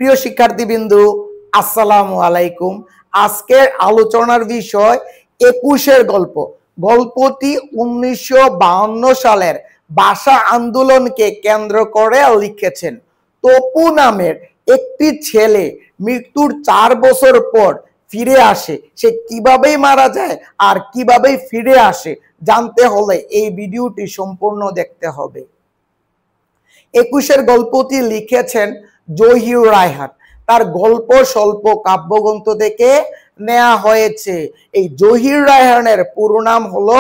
প্রিয় শিক্ষার্থীবৃন্দু, আসসালামু আলাইকুম। আজকের আলোচনার বিষয় ২১-এর গল্প। গল্পটি ১৯৫২ সালের ভাষা আন্দোলনকে কেন্দ্র করে লিখেছেন। তপু নামের একটি ছেলে মৃত্যুর ৪ বছর পর ফিরে আসে। সে কিভাবে মারা যায় আর কিভাবে ফিরে আসে জানতে হলে এই ভিডিওটি সম্পূর্ণ দেখতে হবে। ২১-এর গল্পটি লিখেছেন জহির রায়হান। তার গল্প স্বল্প কাব্যগ্রন্থ থেকে নেওয়া হয়েছে। এই জহির রায়হানের পুরো নাম হলো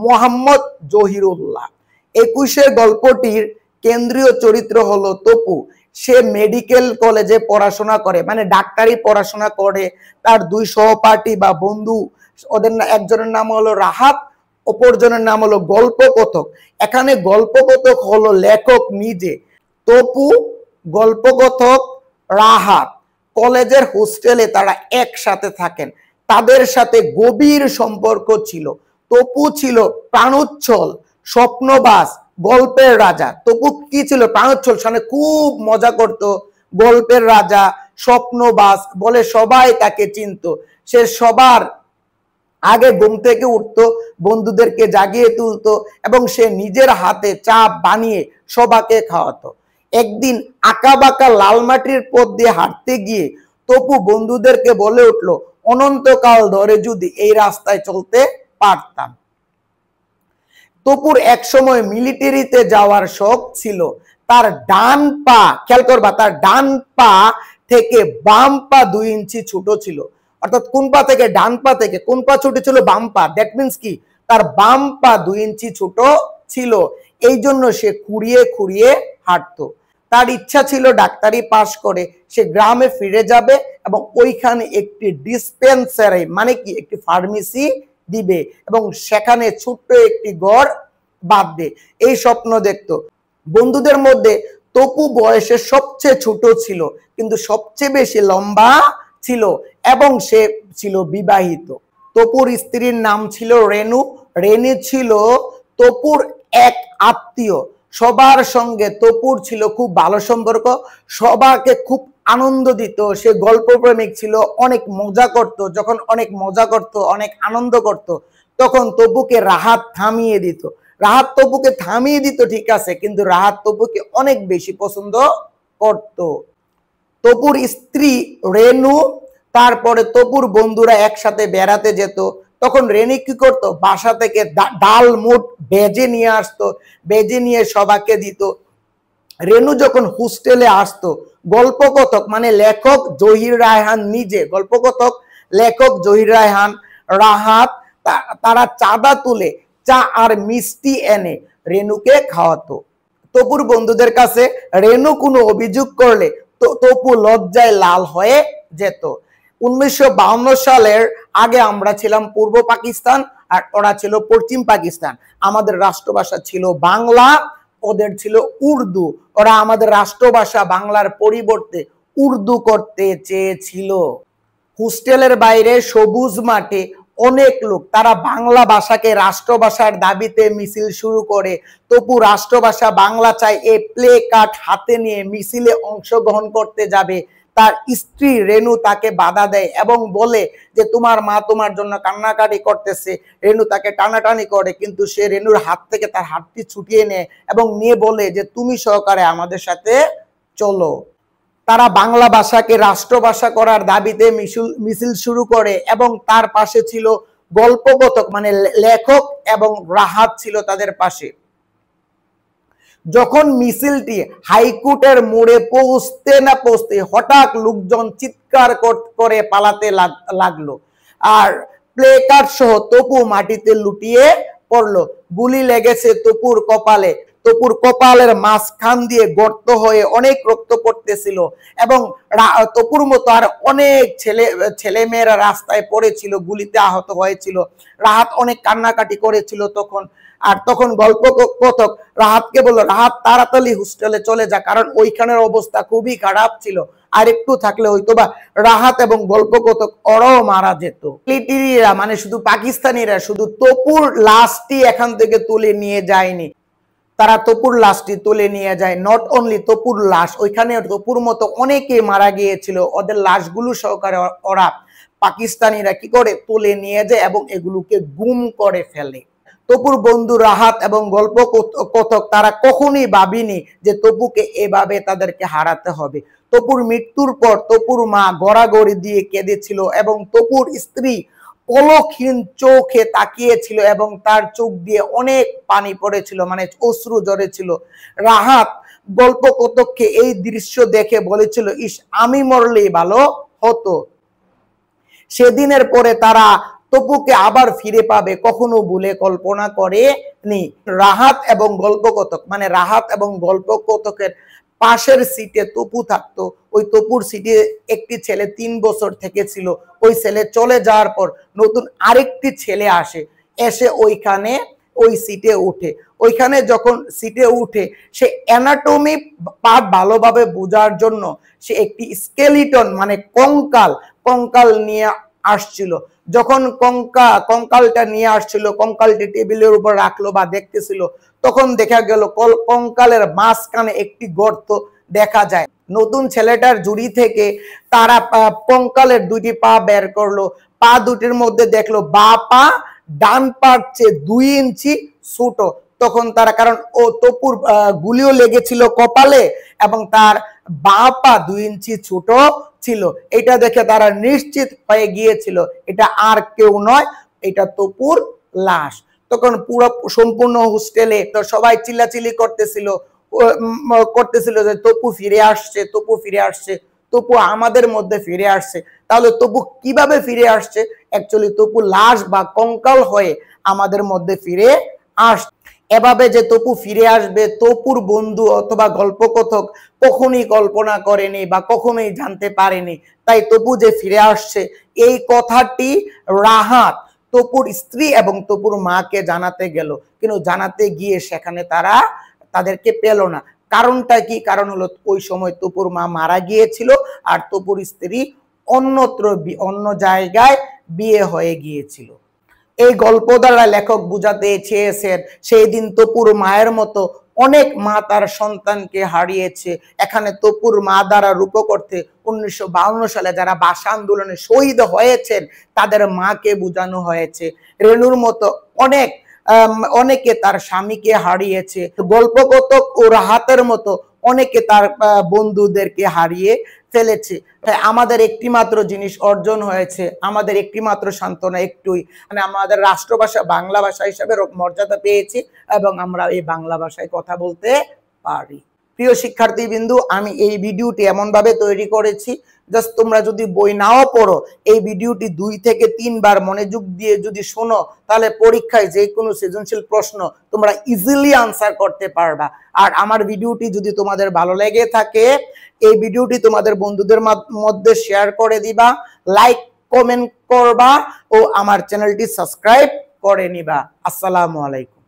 মোহাম্মদ জহিরুল্লাহ। ২১-এর গল্পটির কেন্দ্রীয় চরিত্র হলো তপু। সে মেডিকেল কলেজে পড়াশোনা করে, মানে ডাক্তারি পড়াশোনা করে। তার দুই সহপাঠী বা বন্ধু, ওদের একজনের নাম হলো রাহাত, অপরজনের নাম হলো গল্পকথক। এখানে গল্পকথক হলো লেখক নিজে। তপু, গল্পকথক, রাহাত কলেজের হোস্টেলে তারা একসাথে থাকেন। তাদের সাথে গভীর সম্পর্ক ছিল। তপু ছিল প্রাণোচ্ছল, স্বপ্নবাজ, গল্পের রাজা। তপু কি ছিল? প্রাণোচ্ছল, মানে খুব মজা করত। গল্পের রাজা, স্বপ্নবাজ বলে সবাই তাকে চিনত। সে সবার আগে ঘুম থেকে উঠতো, বন্ধুদেরকে জাগিয়ে তুলতো এবং সে নিজের হাতে চা বানিয়ে সবাইকে খাওয়াতো। একদিন আঁকা বাঁকা লাল মাটির পথ দিয়ে হাঁটতে গিয়ে তপু বন্ধুদেরকে বলে উঠলো, অনন্তকাল ধরে যদি এই রাস্তায় চলতে পারতাম। তপুর এক সময় মিলিটারিতে যাওয়ার শখ ছিল। তার ডান পা, খেয়াল করবা, তার ডান পা থেকে বাম পা ২ ইঞ্চি ছোট ছিল। অর্থাৎ কোন পা থেকে? ডান পা থেকে। কোন পা ছোট ছিল? বাম পা। দ্যাট মিন্স কি? তার বাম পা ২ ইঞ্চি ছোট ছিল। এই জন্য সে খুঁড়িয়ে খুঁড়িয়ে হাঁটতো। তার ইচ্ছা ছিল ডাক্তারি পাশ করে সে গ্রামে ফিরে যাবে এবং ওইখানে একটি ডিসপেন্সারি, মানে কি, একটি ফার্মেসি দিবে এবং সেখানে ছোট্ট একটি ঘর বাঁধবে, এই স্বপ্ন দেখতো। বন্ধুদের মধ্যে তপু বয়সে সবচেয়ে ছোট ছিল, কিন্তু সবচেয়ে বেশি লম্বা ছিল এবং সে ছিল বিবাহিত। তপুর স্ত্রীর নাম ছিল রেনু। রেনু ছিল তপুর এক আত্মীয়। সবার সঙ্গে তপুর ছিল খুব ভালো সম্পর্ক, সবাইকে খুব আনন্দ দিত। সে গল্প প্রেমিক ছিল, অনেক মজা করত। যখন অনেক মজা করত, অনেক আনন্দ করত, তখন তপুকে রাহাত থামিয়ে দিত। রাহাত তপুকে থামিয়ে দিত, ঠিক আছে, কিন্তু রাহাত তপুকে অনেক বেশি পছন্দ করত। তপুর স্ত্রী রেনু, তারপরে তপুর বন্ধুরা একসাথে বেড়াতে যেত। তখন রেনু কি করতো? বাসা থেকে ডাল মুট ভেজে নিয়ে আসতো, ভেজে নিয়ে সবাইকে দিত। রেনু যখন হোস্টেলে আসতো, গল্পকথক মানে লেখক জহির রায়হান নিজে, গল্পকথক লেখক জহির রায়হান, রাহাত তারা চাঁদা তুলে চা আর মিষ্টি এনে রেনুকে খাওয়াতো। তপুর বন্ধুদের কাছে রেনু কোনো অভিযোগ করলে তপু লজ্জায় লাল হয়ে যেত। ১৯৫২ সালের আগে আমরা ছিলাম পূর্ব পাকিস্তান আর ওরা ছিল পশ্চিম পাকিস্তান। আমাদের রাষ্ট্রভাষা ছিল বাংলা, ওদের ছিল উর্দু। ওরা আমাদের রাষ্ট্রভাষা বাংলার পরিবর্তে উর্দু করতে চেয়েছিল। হোস্টেলের বাইরে সবুজ মাঠে অনেক লোক, তারা বাংলা ভাষাকে রাষ্ট্রভাষার দাবিতে মিছিল শুরু করে। তপু রাষ্ট্রভাষা বাংলা চাই এই প্লে কার্ড হাতে নিয়ে মিছিলে অংশগ্রহণ করতে যাবে। তার স্ত্রী রেনু তাকে বাধা দেয় এবং বলে যে তোমার মা তোমার জন্য কান্নাকাটি করতেছে। রেনু তাকে টানাটানি করে, কিন্তু সে রেনুর হাত থেকে তার হাতটি ছুটিয়ে নেয় এবং নিয়ে বলে যে তুমি সহকারে আমাদের সাথে চলো। তারা বাংলা ভাষাকে রাষ্ট্রভাষা করার দাবিতে মিছিল শুরু করে এবং তার পাশে ছিল গল্পকথক মানে লেখক এবং রাহাত ছিল তাদের পাশে। যখন মিছিলটি হাইকোর্টের মোড়ে পৌঁছতে না পৌঁছতে হঠাৎ লোকজন চিৎকার করে পালাতে লাগলো আর প্লে কার্ড সহ তপু মাটিতে লুটিয়ে পড়লো। গুলি লেগেছে তপুর কপালে। তপুর কপালের মাঝখান দিয়ে গর্ত হয়ে অনেক রক্ত পড়তেছিল এবং তপুর মতো আর অনেক ছেলে মেয়েরা রাস্তায় পড়েছিল, গুলিতে আহত হয়েছিল। রাহাত অনেক কান্নাকাটি করেছিল তখন। আর তখন গল্পকথক রাহাতকে বলল, রাহাত তাড়াতাড়ি হোস্টেলে চলে যা, কারণ ওইখানের অবস্থা খুবই খারাপ ছিল। আর একটু থাকলে হয়তো বা রাহাত এবং গল্পকথক ওরাও মারা যেত। মিলিটারিরা মানে শুধু পাকিস্তানিরা শুধু তপুর লাশটি এখান থেকে তুলে নিয়ে যায়নি, তারা তপুর লাশটি তুলে নিয়ে যায়। নট অনলি তপুর লাশ, ওইখানে তপুর মতো অনেকে মারা গিয়েছিল, ওদের লাশগুলো সহকারে ওরা পাকিস্তানিরা কি করে তুলে নিয়ে যায় এবং এগুলোকে গুম করে ফেলে। তপুর বন্ধু রাহাত এবং গল্প কথক তারা কখনোই ভাবিনি যে তপুকে এভাবে তাদেরকে হারাতে হবে। তপুর মৃত্যুর পর তপুর মা গড়াগড়ি দিয়ে কেঁদেছিল এবং তপুর স্ত্রী পলকহীন চোখে তাকিয়েছিল এবং তার চোখ দিয়ে অনেক পানি পড়েছিল, মানে অশ্রু ঝরেছিল। রাহাত গল্প কথককে এই দৃশ্য দেখে বলেছিল, ইস আমি মরলেই ভালো হতো। সেদিনের পরে তারা তপুকে আবার ফিরে পাবে কখনো ভুলে কল্পনা করেনি। রাহাত এবং গল্প কথক, মানে রাহাত এবং গল্প কথকের পাশের সিটে তপু থাকতো। ওই তপুর সিটে একটি ছেলে 3 বছর থেকেছিল। ওই ছেলে চলে যাওয়ার পর নতুন আরেকটি ছেলে আসে, এসে ওইখানে ওই সিটে উঠে। ওইখানে যখন সিটে উঠে সে অ্যানাটমি পার্ট ভালোভাবে বোঝার জন্য সে একটি স্কেলিটন মানে কঙ্কাল নিয়ে আসছিল। যখন কঙ্কালটা নিয়ে আসছিল, কঙ্কালটি টেবিলের উপর রাখলো বা দেখতেছিল, তখন দেখা গেল কঙ্কালের মাঝখানে একটি গর্ত দেখা যায়। নতুন ছেলেটার জুড়ি থেকে তারা কঙ্কালের 2টি পা বের করলো। পা দুটির মধ্যে দেখলো বা পা ডান পার চেয়ে 2 ইঞ্চি ছোট। তখন তারা, কারণ ও তপুর গুলিও লেগেছিল কপালে এবং তার বা পা 2 ইঞ্চি ছোট ছিল, এটা দেখে তারা নিশ্চিত হয়ে গিয়েছিল এটা আর কেউ নয়, এটা তপুর লাশ। তখন পুরো সম্পূর্ণ হোস্টেলে তো সবাই চিল্লাচিল্লি করতেছিল যে তপু ফিরে আসছে, তপু ফিরে আসছে, তপু আমাদের মধ্যে ফিরে আসছে। তাহলে তপু কিভাবে ফিরে আসছে? অ্যাকচুয়ালি তপু লাশ বা কঙ্কাল হয়ে আমাদের মধ্যে ফিরে আসছে। এভাবে যে তপু ফিরে আসবে তপুর বন্ধু অথবা গল্পকথক কখনোই কল্পনা করেনি বা কখনোই জানতে পারেনি। তাই তপু যে ফিরে আসছে এই কথাটি রাহাত তপুর স্ত্রী এবং তপুর মাকে জানাতে গেল, কিন্তু জানাতে গিয়ে সেখানে তারা তাদেরকে পেল না। কারণটা কি? কারণ হলো ওই সময় তপুর মা মারা গিয়েছিল আর তপুর স্ত্রী অন্য জায়গায় বিয়ে হয়ে গিয়েছিল। এই গল্প দ্বারা লেখক বুঝাতে চেয়েছেন সেই দিন তপুর মায়ের মতো অনেক মা তার সন্তানকে হারিয়েছে। এখানে তপুর মা দ্বারা রূপ করতে 1952 সালে যারা ভাষা আন্দোলনে শহীদ হয়েছেন তাদের মাকে বোঝানো হয়েছে। রেণুর মতো অনেকে তার স্বামীকে হারিয়েছে। গল্পকথক ও রাহাতের মতো অনেকে তার বন্ধুদেরকে হারিয়ে ফেলেছে। আমাদের একটি মাত্র জিনিস অর্জন হয়েছে, আমাদের একটি মাত্র সান্ত্বনা একটুই, মানে আমাদের রাষ্ট্রভাষা বাংলা ভাষা হিসাবে মর্যাদা পেয়েছি এবং আমরা এই বাংলা ভাষায় কথা বলতে পারি। প্রিয় শিক্ষার্থীবৃন্দু, আমি এই ভিডিওটি এমন ভাবে তৈরি করেছি জাস্ট তোমরা যদি বই নাও পড়ো এই ভিডিওটি 2 থেকে 3 বার মনোযোগ দিয়ে যদি শোনো তাহলে পরীক্ষায় যে কোনো সৃজনশীল প্রশ্ন তোমরা ইজিলি আনসার করতে পারবা। আর আমার ভিডিওটি যদি তোমাদের ভালো লেগে থাকে এই ভিডিওটি তোমাদের বন্ধুদের মধ্যে শেয়ার করে দিবা, লাইক কমেন্ট করবা ও আমার চ্যানেলটি সাবস্ক্রাইব করে নিবা। আসসালামু আলাইকুম।